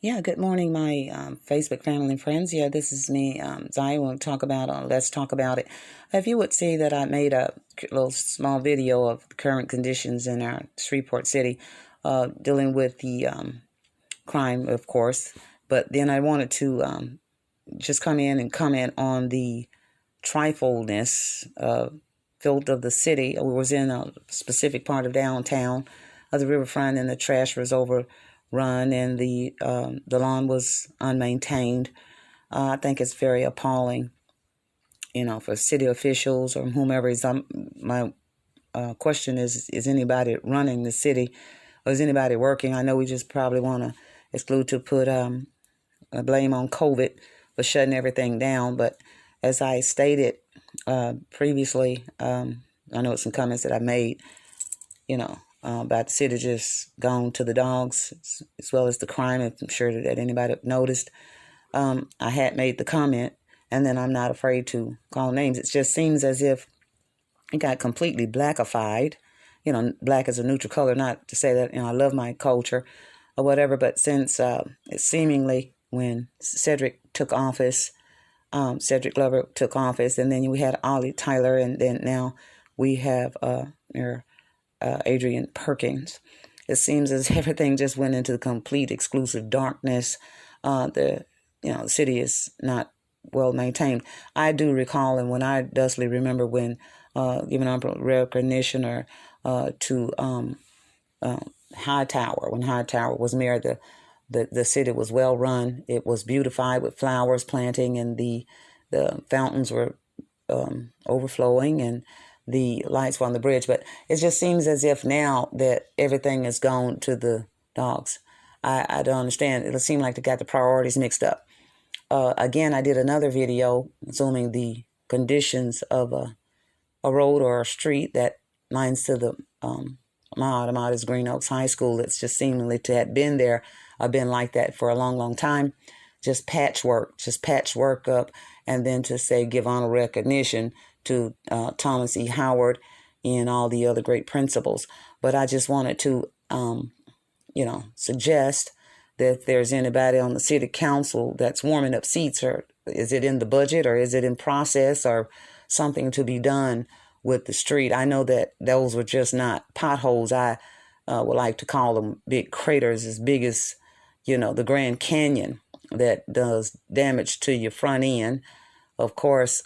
Yeah, good morning, my Facebook family and friends. Yeah, this is me, Zai. We'll talk about, let's talk about it. If you would see that I made a little small video of the current conditions in our Shreveport City, dealing with the crime, of course. But then I wanted to just come in and comment on the trifleness, filth of the city. We was in a specific part of downtown, of the riverfront, and the trash was overrun, and the lawn was unmaintained. I think it's very appalling, for city officials or whomever is. My question is anybody running the city, or is anybody working? I know we just probably want to exclude to put blame on COVID for shutting everything down, but as I stated previously, I know it's some comments that I made, about the city just gone to the dogs, as well as the crime. I'm sure that anybody noticed. I had made the comment, and then I'm not afraid to call names. It just seems as if it got completely blackified. Black is a neutral color, not to say that, I love my culture or whatever, but since it seemingly, when Cedric took office, Cedric Glover took office, and then we had Ollie Tyler, and then now we have Adrian Perkins. It seems as everything just went into complete exclusive darkness. The city is not well maintained. I do recall, and when I thusly remember when giving up recognition or to Hightower, when Hightower was mayor, the city was well run. It was beautified with flowers planting, and the fountains were overflowing, and the lights were on the bridge. But it just seems as if now that everything has gone to the dogs. I don't understand. It'll seem like they got the priorities mixed up. Again, I did another video assuming the conditions of a road or a street that lines to the Ahmad is Green Oaks High School. It's just seemingly to have been there. I've been like that for a long, long time. Just patchwork up, and then to say give honor recognition to Thomas E. Howard and all the other great principals. But I just wanted to, suggest that if there's anybody on the city council that's warming up seats, or is it in the budget, or is it in process, or something to be done with the street. I know that those were just not potholes. I would like to call them big craters as big as, the Grand Canyon, that does damage to your front end. Of course,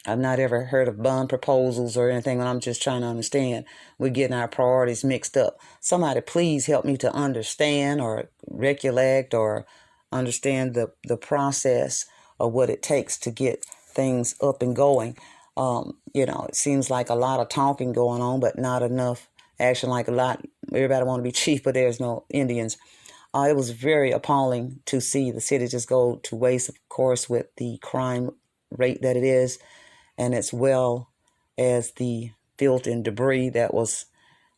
I've not ever heard of bond proposals or anything, and I'm just trying to understand. We're getting our priorities mixed up. Somebody please help me to understand or recollect or understand the process of what it takes to get things up and going. It seems like a lot of talking going on, but not enough action. Like everybody want to be chief, but there's no Indians. It was very appalling to see the city just go to waste, of course, with the crime rate that it is, and as well as the filth and debris that was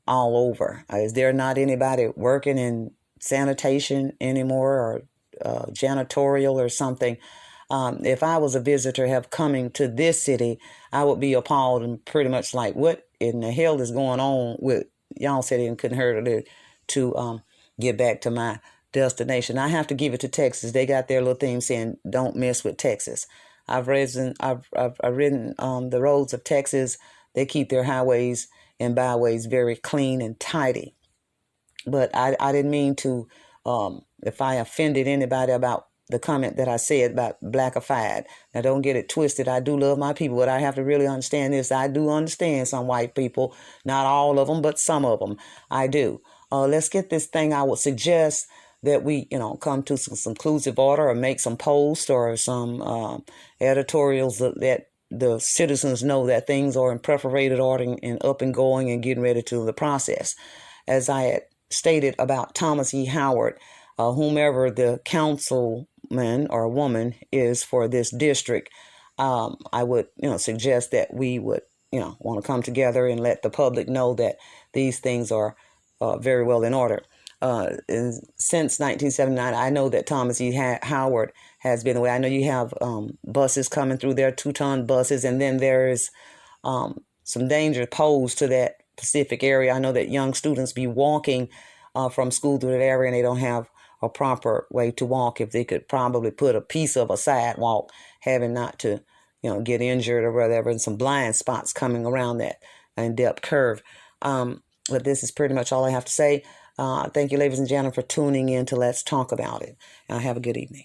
all over. Is there not anybody working in sanitation anymore, or janitorial or something? If I was a visitor have coming to this city, I would be appalled and pretty much like, what in the hell is going on with y'all city, and couldn't hurt it to get back to my destination. I have to give it to Texas. They got their little thing saying, don't mess with Texas. I've ridden the roads of Texas. They keep their highways and byways very clean and tidy. But I didn't mean to, if I offended anybody about the comment that I said about blackified. Now, don't get it twisted. I do love my people, but I have to really understand this. I do understand some white people, not all of them, but some of them. I do. Let's get this thing. I would suggest that we, come to some conclusive order, or make some posts or some editorials that the citizens know that things are in perforated order and up and going and getting ready to the process. As I had stated about Thomas E. Howard, whomever the councilman or woman is for this district, I would, suggest that we would, want to come together and let the public know that these things are very well in order. Since 1979, I know that Thomas E. Howard has been away. I know you have buses coming through there, 2-ton buses, and then there is some danger posed to that specific area. I know that young students be walking from school to that area, and they don't have a proper way to walk, if they could probably put a piece of a sidewalk, having not to, get injured or whatever, and some blind spots coming around that in-depth curve. But this is pretty much all I have to say. Thank you, ladies and gentlemen, for tuning in to Let's Talk About It. Have a good evening.